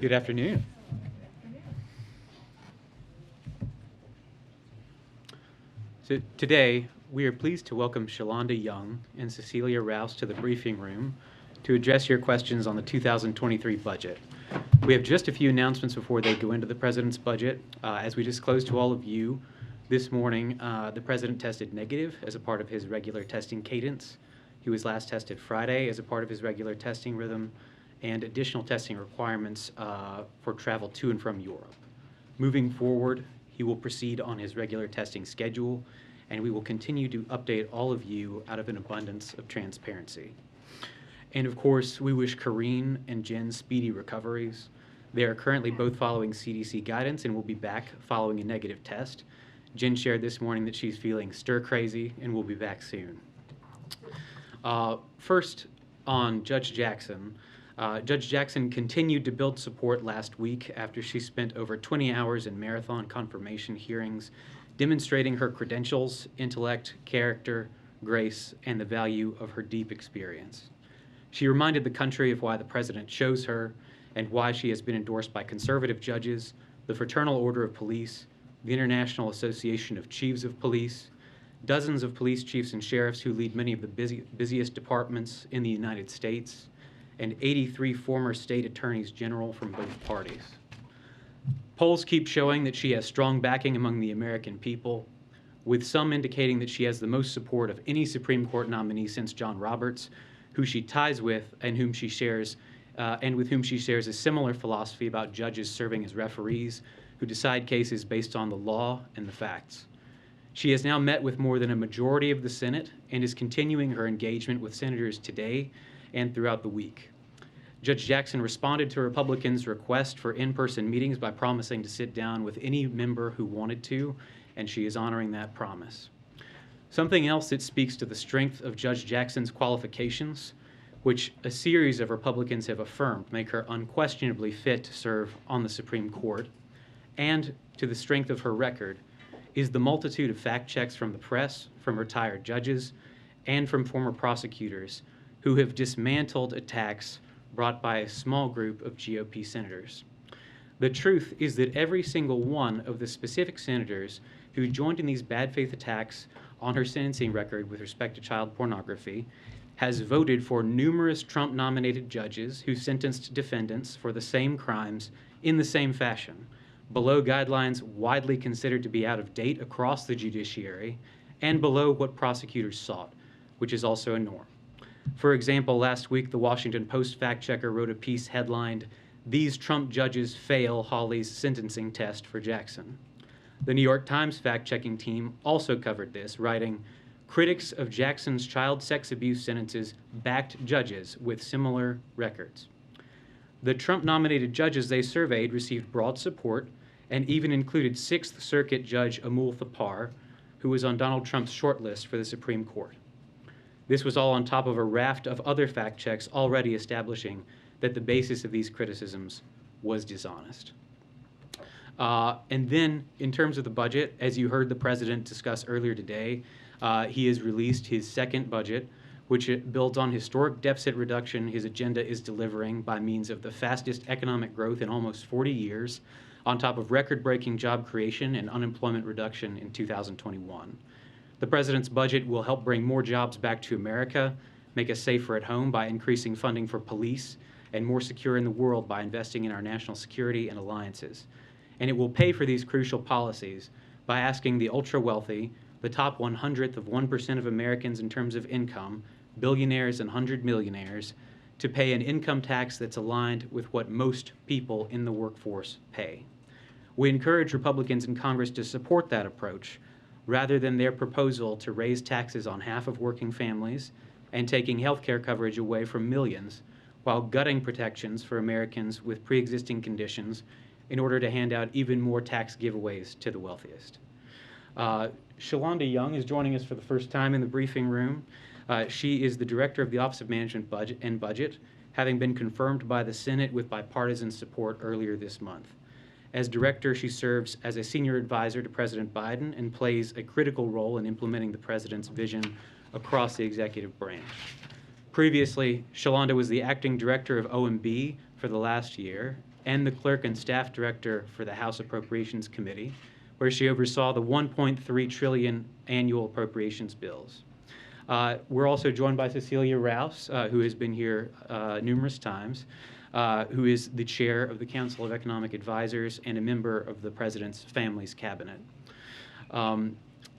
Good afternoon. So today, we are pleased to welcome Shalanda Young and Cecilia Rouse to the briefing room to address your questions on the 2023 budget. We have just a few announcements before they go into the President's budget. As we disclosed to all of you this morning, the President tested negative as a part of his regular testing cadence. He was last tested Friday as a part of his regular testing rhythm, and additional testing requirements for travel to and from Europe. Moving forward, he will proceed on his regular testing schedule, and we will continue to update all of you out of an abundance of transparency. And of course, we wish Kareen and Jen speedy recoveries. They are currently both following CDC guidance and will be back following a negative test. Jen shared this morning that she's feeling stir crazy and will be back soon. First, on Judge Jackson. Judge Jackson continued to build support last week after she spent over 20 hours in marathon confirmation hearings demonstrating her credentials, intellect, character, grace, and the value of her deep experience. She reminded the country of why the President chose her and why she has been endorsed by conservative judges, the Fraternal Order of Police, the International Association of Chiefs of Police, dozens of police chiefs and sheriffs who lead many of the busiest departments in the United States, and 83 former state attorneys general from both parties. Polls keep showing that she has strong backing among the American people, with some indicating that she has the most support of any Supreme Court nominee since John Roberts, who she ties with and with whom she shares a similar philosophy about judges serving as referees who decide cases based on the law and the facts. She has now met with more than a majority of the Senate and is continuing her engagement with senators today and throughout the week. Judge Jackson responded to Republicans' request for in-person meetings by promising to sit down with any member who wanted to, and she is honoring that promise. Something else that speaks to the strength of Judge Jackson's qualifications, which a series of Republicans have affirmed make her unquestionably fit to serve on the Supreme Court, and to the strength of her record, is the multitude of fact checks from the press, from retired judges, and from former prosecutors who have dismantled attacks brought by a small group of GOP senators. The truth is that every single one of the specific senators who joined in these bad faith attacks on her sentencing record with respect to child pornography has voted for numerous Trump-nominated judges who sentenced defendants for the same crimes in the same fashion, below guidelines widely considered to be out of date across the judiciary, and below what prosecutors sought, which is also a norm. For example, last week, the Washington Post fact-checker wrote a piece headlined, "These Trump Judges Fail Hawley's Sentencing Test for Jackson." The New York Times fact-checking team also covered this, writing, "Critics of Jackson's child sex abuse sentences backed judges with similar records." The Trump-nominated judges they surveyed received broad support and even included Sixth Circuit Judge Amul Thapar, who was on Donald Trump's shortlist for the Supreme Court. This was all on top of a raft of other fact checks already establishing that the basis of these criticisms was dishonest. And then, in terms of the budget, as you heard the President discuss earlier today, he has released his second budget, which builds on historic deficit reduction his agenda is delivering by means of the fastest economic growth in almost 40 years, on top of record-breaking job creation and unemployment reduction in 2021. The President's budget will help bring more jobs back to America, make us safer at home by increasing funding for police, and more secure in the world by investing in our national security and alliances. And it will pay for these crucial policies by asking the ultra-wealthy, the top 100th of 1% of Americans in terms of income, billionaires and 100 millionaires, to pay an income tax that's aligned with what most people in the workforce pay. We encourage Republicans in Congress to support that approach, rather than their proposal to raise taxes on half of working families and taking health care coverage away from millions, while gutting protections for Americans with pre-existing conditions in order to hand out even more tax giveaways to the wealthiest. Shalanda Young is joining us for the first time in the briefing room. She is the Director of the Office of Management and Budget, having been confirmed by the Senate with bipartisan support earlier this month. As director, she serves as a senior advisor to President Biden and plays a critical role in implementing the President's vision across the executive branch. Previously, Shalanda was the acting director of OMB for the last year and the clerk and staff director for the House Appropriations Committee, where she oversaw the $1.3 trillion annual appropriations bills. We're also joined by Cecilia Rouse, who has been here numerous times, who is the chair of the Council of Economic Advisors and a member of the President's Families Cabinet.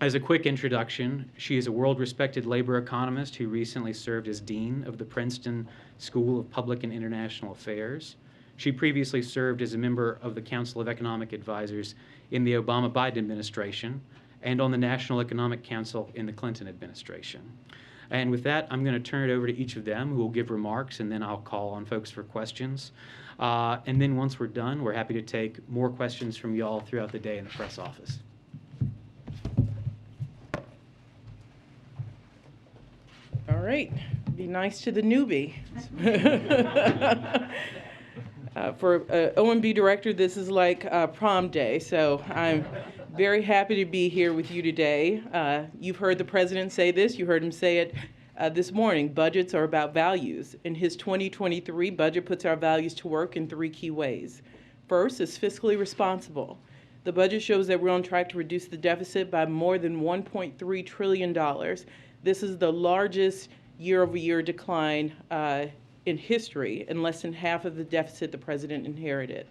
As a quick introduction, she is a world-respected labor economist who recently served as dean of the Princeton School of Public and International Affairs. She previously served as a member of the Council of Economic Advisors in the Obama-Biden administration and on the National Economic Council in the Clinton administration. And with that, I'm going to turn it over to each of them, who will give remarks, and then I'll call on folks for questions. And then once we're done, we're happy to take more questions from y'all throughout the day in the press office. All right, be nice to the newbie. For OMB director, this is like prom day, so I'm very happy to be here with you today. You've heard the president say this, you heard him say it this morning. Budgets are about values. In his 2023 budget puts our values to work in 3 key ways. First is fiscally responsible. The budget shows that we're on track to reduce the deficit by more than $1.3 trillion. This is the largest year-over-year decline in history, and less than half of the deficit the president inherited.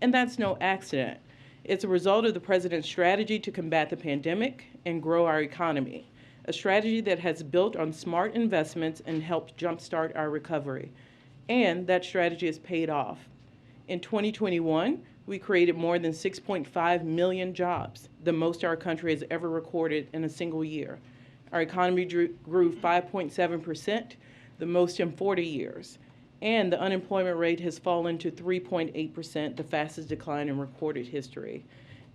And that's no accident. It's a result of the president's strategy to combat the pandemic and grow our economy, a strategy that has built on smart investments and helped jumpstart our recovery. And that strategy has paid off. In 2021, we created more than 6.5 million jobs, the most our country has ever recorded in a single year. Our economy grew 5.7%, the most in 40 years. And the unemployment rate has fallen to 3.8%, the fastest decline in recorded history.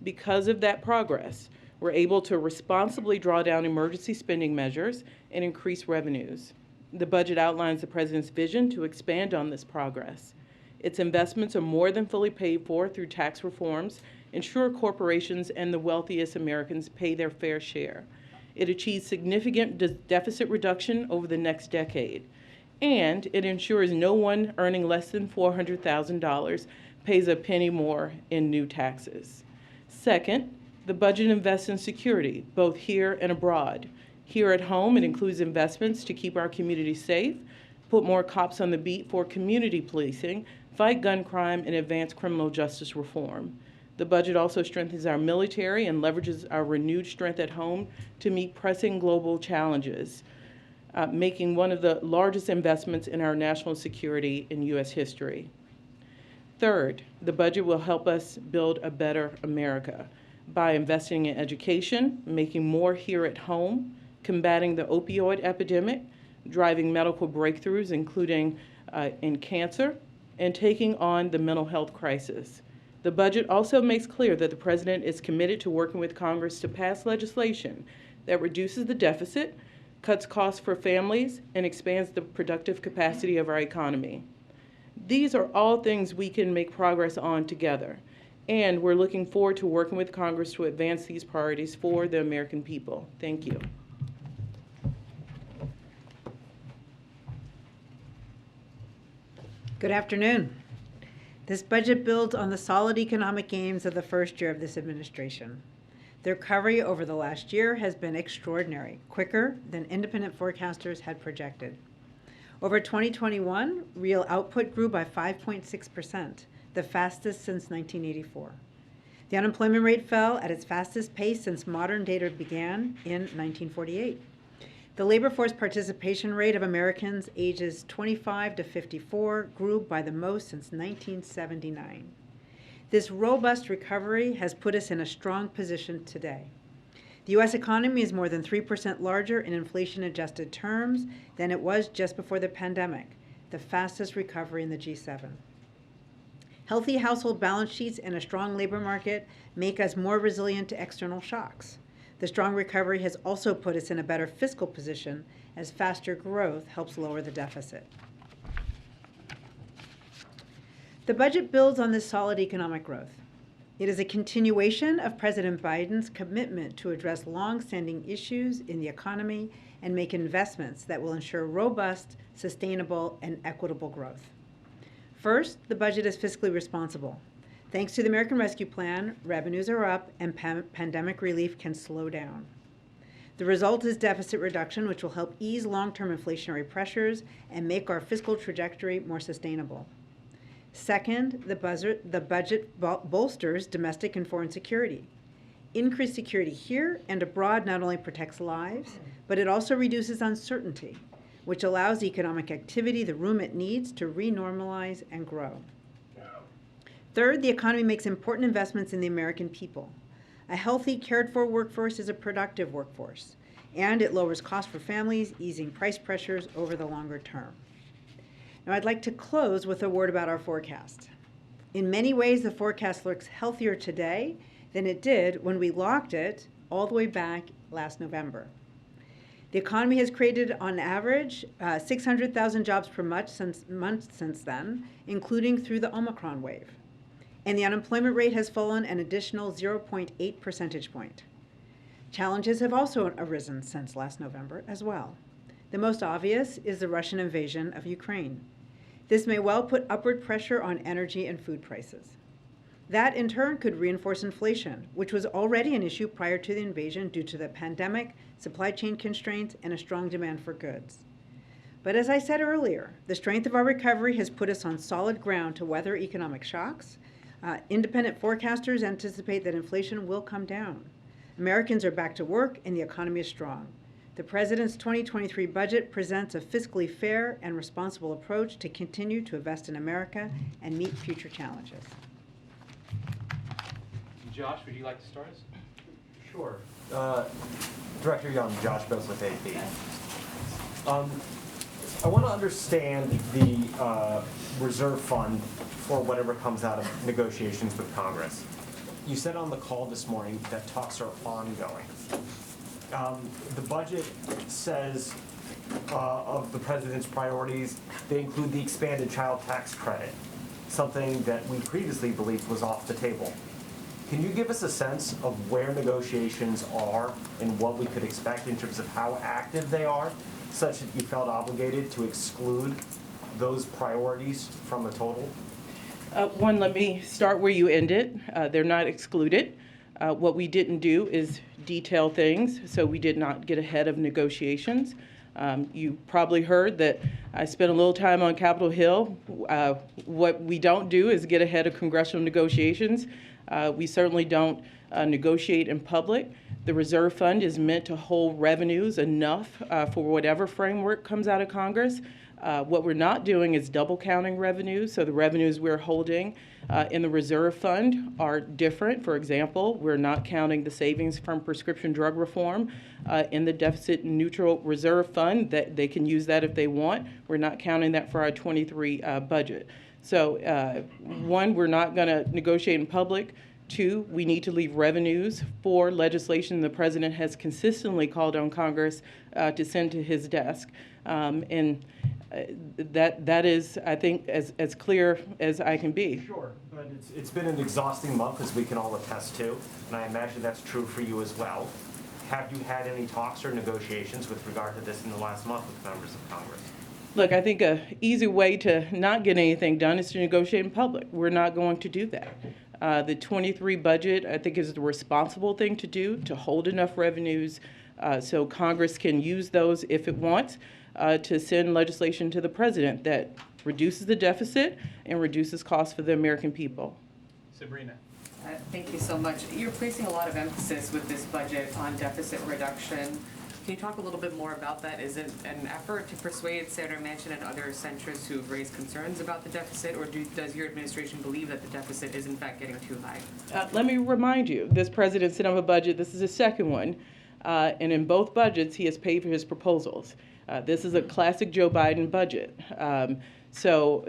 Because of that progress, we're able to responsibly draw down emergency spending measures and increase revenues. The budget outlines the president's vision to expand on this progress. Its investments are more than fully paid for through tax reforms, ensure corporations and the wealthiest Americans pay their fair share. It achieves significant deficit reduction over the next decade. And it ensures no one earning less than $400,000 pays a penny more in new taxes. Second, the budget invests in security, both here and abroad. Here at home, it includes investments to keep our communities safe, put more cops on the beat for community policing, fight gun crime, and advance criminal justice reform. The budget also strengthens our military and leverages our renewed strength at home to meet pressing global challenges, making one of the largest investments in our national security in U.S. history. Third, the budget will help us build a better America by investing in education, making more here at home, combating the opioid epidemic, driving medical breakthroughs, including in cancer, and taking on the mental health crisis. The budget also makes clear that the president is committed to working with Congress to pass legislation that reduces the deficit, cuts costs for families, and expands the productive capacity of our economy. These are all things we can make progress on together, and we're looking forward to working with Congress to advance these priorities for the American people. Thank you. Good afternoon. This budget builds on the solid economic gains of the first year of this administration. The recovery over the last year has been extraordinary, quicker than independent forecasters had projected. Over 2021, real output grew by 5.6%, the fastest since 1984. The unemployment rate fell at its fastest pace since modern data began in 1948. The labor force participation rate of Americans ages 25 to 54 grew by the most since 1979. This robust recovery has put us in a strong position today. The U.S. economy is more than 3% larger in inflation-adjusted terms than it was just before the pandemic, the fastest recovery in the G7. Healthy household balance sheets and a strong labor market make us more resilient to external shocks. The strong recovery has also put us in a better fiscal position as faster growth helps lower the deficit. The budget builds on this solid economic growth. It is a continuation of President Biden's commitment to address long-standing issues in the economy and make investments that will ensure robust, sustainable, and equitable growth. First, the budget is fiscally responsible. Thanks to the American Rescue Plan, revenues are up and pandemic relief can slow down. The result is deficit reduction, which will help ease long-term inflationary pressures and make our fiscal trajectory more sustainable. Second, the budget bolsters domestic and foreign security. Increased security here and abroad not only protects lives, but it also reduces uncertainty, which allows economic activity the room it needs to renormalize and grow. Third, the economy makes important investments in the American people. A healthy, cared-for workforce is a productive workforce, and it lowers costs for families, easing price pressures over the longer term. Now, I'd like to close with a word about our forecast. In many ways, the forecast looks healthier today than it did when we locked it all the way back last November. The economy has created, on average, 600,000 jobs per month since then, including through the Omicron wave. And the unemployment rate has fallen an additional 0.8 percentage point. Challenges have also arisen since last November as well. The most obvious is the Russian invasion of Ukraine. This may well put upward pressure on energy and food prices. That, in turn, could reinforce inflation, which was already an issue prior to the invasion due to the pandemic, supply chain constraints, and a strong demand for goods. But as I said earlier, the strength of our recovery has put us on solid ground to weather economic shocks. Independent forecasters anticipate that inflation will come down. Americans are back to work, and the economy is strong. The President's 2023 budget presents a fiscally fair and responsible approach to continue to invest in America and meet future challenges. Josh, would you like to start us? Sure. Director Young, Josh Bose with AP. I want to understand the reserve fund for whatever comes out of negotiations with Congress. You said on the call this morning that talks are ongoing. The budget says of the President's priorities, they include the expanded child tax credit, something that we previously believed was off the table. Can you give us a sense of where negotiations are and what we could expect in terms of how active they are, such that you felt obligated to exclude those priorities from the total? One, let me start where you ended. They're not excluded. What we didn't do is detail things, so we did not get ahead of negotiations. You probably heard that I spent a little time on Capitol Hill. What we don't do is get ahead of congressional negotiations. We certainly don't negotiate in public. The reserve fund is meant to hold revenues enough for whatever framework comes out of Congress. What we're not doing is double counting revenues. So the revenues we're holding in the reserve fund are different. For example, we're not counting the savings from prescription drug reform in the deficit neutral reserve fund. That they can use that if they want. We're not counting that for our 23 budget. So one, we're not going to negotiate in public. Two, we need to leave revenues for legislation the President has consistently called on Congress to send to his desk. That is, I think, as clear as I can be. Sure, but it's been an exhausting month, as we can all attest to, and I imagine that's true for you as well. Have you had any talks or negotiations with regard to this in the last month with members of Congress? Look, I think an easy way to not get anything done is to negotiate in public. We're not going to do that. The 23 budget, I think, is the responsible thing to do, to hold enough revenues so Congress can use those if it wants to send legislation to the President that reduces the deficit and reduces costs for the American people. Sabrina. Thank you so much. You're placing a lot of emphasis with this budget on deficit reduction. Can you talk a little bit more about that? Is it an effort to persuade Senator Manchin and other centrists who've raised concerns about the deficit, or does your administration believe that the deficit is in fact getting too high? Let me remind you, this President sent up a budget. This is his second one. And in both budgets, he has paid for his proposals. This is a classic Joe Biden budget. So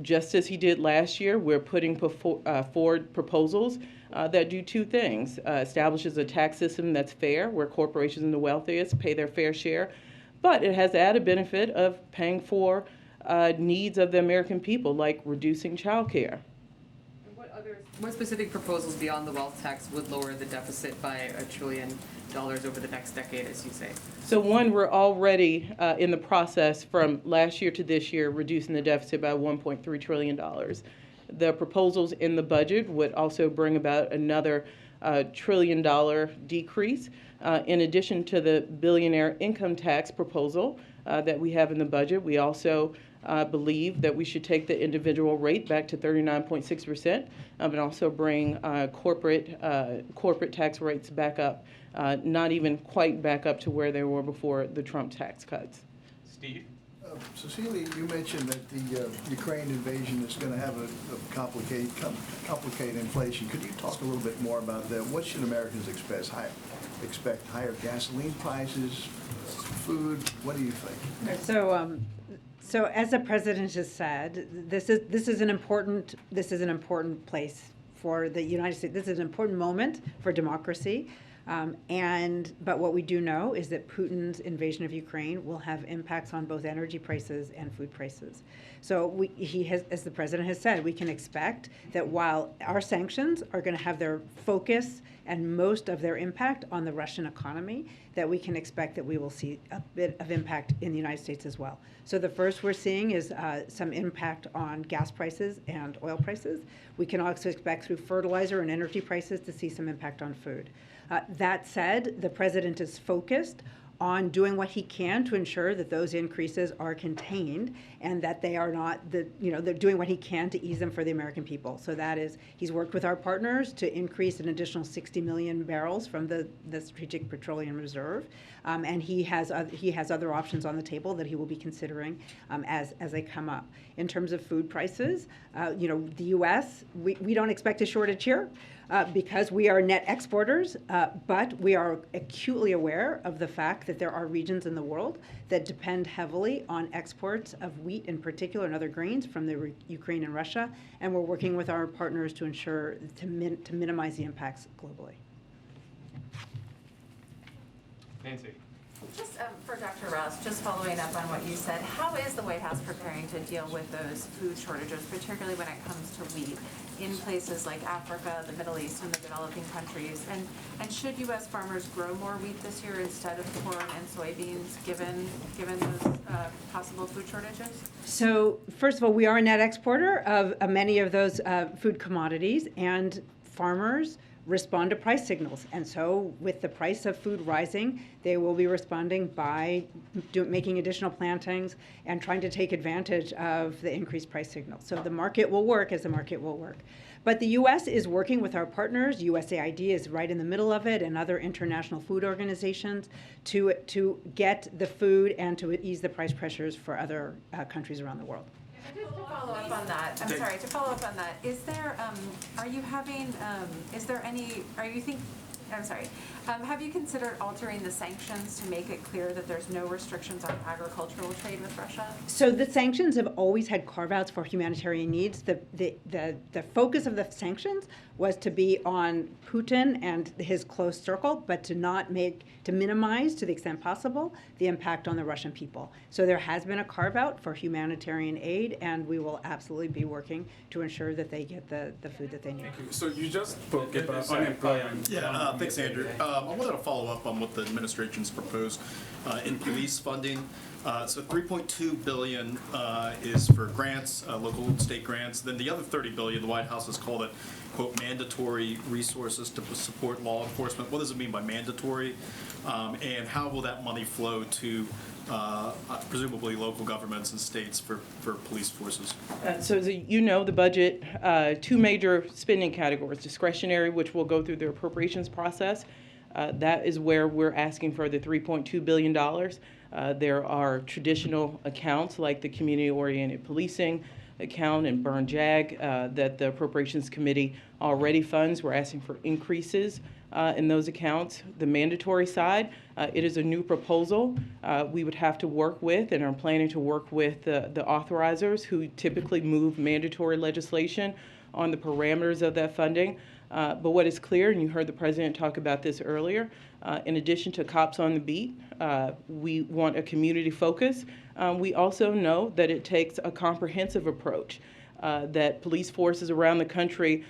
just as he did last year, we're putting forward proposals that do two things. Establishes a tax system that's fair, where corporations and the wealthiest pay their fair share, but it has the added benefit of paying for needs of the American people, like reducing child care. What What specific proposals beyond the wealth tax would lower the deficit by $1 trillion over the next decade, as you say? So one, we're already in the process from last year to this year, reducing the deficit by $1.3 trillion. The proposals in the budget would also bring about another $1 trillion decrease. In addition to the billionaire income tax proposal that we have in the budget, we also believe that we should take the individual rate back to 39.6%, and also bring corporate tax rates back up, not even quite back up to where they were before the Trump tax cuts. Steve? Cecilia, you mentioned that the Ukraine invasion is going to have a complicate inflation. Could you talk a little bit more about that? What should Americans expect? Higher gasoline prices, food? What do you think? So as the president has said, this is an important place for the United States. This is an important moment for democracy. But what we do know is that Putin's invasion of Ukraine will have impacts on both energy prices and food prices. So he has, as the president has said, we can expect that while our sanctions are going to have their focus and most of their impact on the Russian economy, that we can expect that we will see a bit of impact in the United States as well. So the first we're seeing is some impact on gas prices and oil prices. We can also expect through fertilizer and energy prices to see some impact on food. That said, the president is focused on doing what he can to ensure that those increases are contained and that they are not, they're doing what he can to ease them for the American people. So that is, he's worked with our partners to increase an additional 60 million barrels from the Strategic Petroleum Reserve, and he has other options on the table that he will be considering as they come up. In terms of food prices, the U.S., we don't expect a shortage here. Because we are net exporters, but we are acutely aware of the fact that there are regions in the world that depend heavily on exports of wheat in particular and other grains from the Ukraine and Russia, and we're working with our partners to ensure to minimize the impacts globally. Nancy? Just for Dr. Rouse, just following up on what you said, how is the White House preparing to deal with those food shortages, particularly when it comes to wheat in places like Africa, the Middle East, and the developing countries? And should U.S. farmers grow more wheat this year instead of corn and soybeans, given those possible food shortages? So first of all, we are a net exporter of many of those food commodities, and farmers respond to price signals. And so with the price of food rising, they will be responding by making additional plantings and trying to take advantage of the increased price signal. So the market will work as the market will work. But the U.S. is working with our partners. USAID is right in the middle of it, and other international food organizations to get the food and to ease the price pressures for other countries around the world. Just to follow up on that, to follow up on that, is there, have you considered altering the sanctions to make it clear that there's no restrictions on agricultural trade with Russia? So the sanctions have always had carve-outs for humanitarian needs. The focus of the sanctions was to be on Putin and his close circle, but to minimize to the extent possible the impact on the Russian people. So there has been a carve-out for humanitarian aid, and we will absolutely be working to ensure that they get the food that they need. So you just spoke about unemployment. Yeah, thanks, Andrew. I wanted to follow up on what the administration's proposed in police funding. So $3.2 billion is for grants, local and state grants. Then the other $30 billion, the White House has called it, quote, mandatory resources to support law enforcement. What does it mean by mandatory? And how will that money flow to presumably local governments and states for police forces? So as you know, the budget, two major spending categories: discretionary, which will go through the appropriations process. That is where we're asking for the $3.2 billion. There are traditional accounts like the community-oriented policing account and burn jag that the Appropriations Committee already funds. We're asking for increases in those accounts. The mandatory side, it is a new proposal. We would have to work with and are planning to work with the authorizers who typically move mandatory legislation on the parameters of that funding. But what is clear, and you heard the president talk about this earlier, in addition to cops on the beat, we want a community focus. We also know that it takes a comprehensive approach that police forces around the country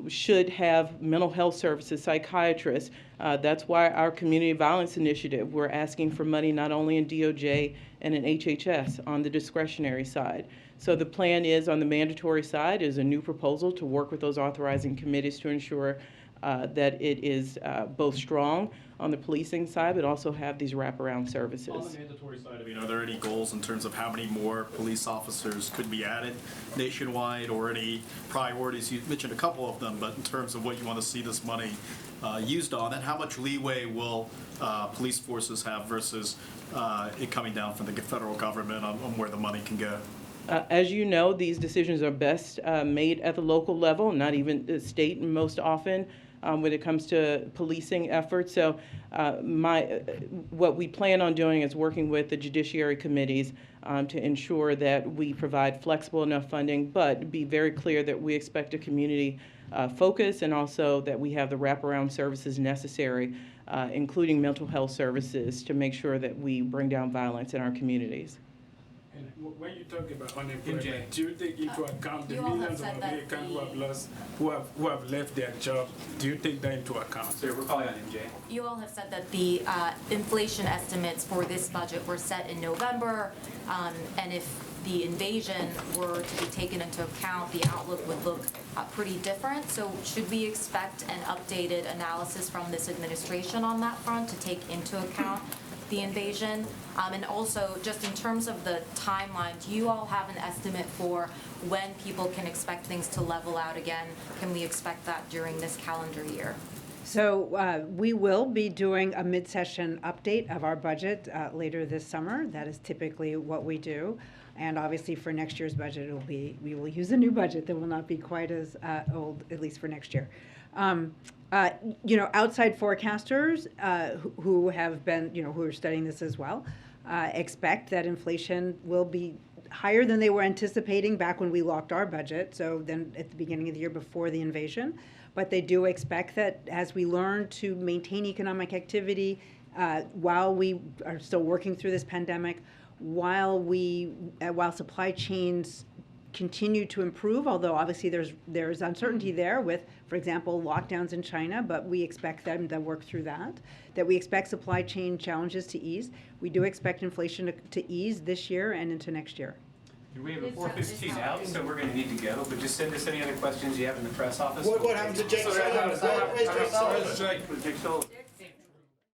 should have mental health services, psychiatrists. That's why our community violence initiative, we're asking for money not only in DOJ and in HHS on the discretionary side. So the plan is on the mandatory side is a new proposal to work with those authorizing committees to ensure that it is both strong on the policing side, but also have these wraparound services. On the mandatory side, I mean, are there any goals in terms of how many more police officers could be added nationwide, or any priorities? You mentioned a couple of them, but in terms of what you want to see this money used on, and how much leeway will police forces have versus it coming down from the federal government on where the money can go? As you know, these decisions are best made at the local level, not even the state most often. When it comes to policing efforts. So what we plan on doing is working with the judiciary committees to ensure that we provide flexible enough funding, but be very clear that we expect a community focus, and also that we have the wraparound services necessary, including mental health services, to make sure that we bring down violence in our communities. And when you talk about unemployment, do you take into account the millions of Americans who have lost, who have left their job? Do you take that into account? So we're calling on MJ. You all have said that the inflation estimates for this budget were set in November, and if the invasion were to be taken into account, the outlook would look pretty different. So should we expect an updated analysis from this administration on that front to take into account the invasion? And also, just in terms of the timeline, do you all have an estimate for when people can expect things to level out again? Can we expect that during this calendar year? So we will be doing a mid-session update of our budget later this summer. That is typically what we do. And obviously for next year's budget, we will use a new budget that will not be quite as old, at least for next year. Outside forecasters who have been, who are studying this as well, expect that inflation will be higher than they were anticipating back when we locked our budget, so then at the beginning of the year before the invasion. But they do expect that as we learn to maintain economic activity while we are still working through this pandemic, while supply chains continue to improve, although obviously there's uncertainty there with, for example, lockdowns in China, but we expect them to work through that we expect supply chain challenges to ease. We do expect inflation to ease this year and into next year. We have a 4:15 out, so we're going to need to go, but just send us any other questions you have in the press office. What happened to Jake Sullivan? Where's Jake Sullivan? Jake Sullivan.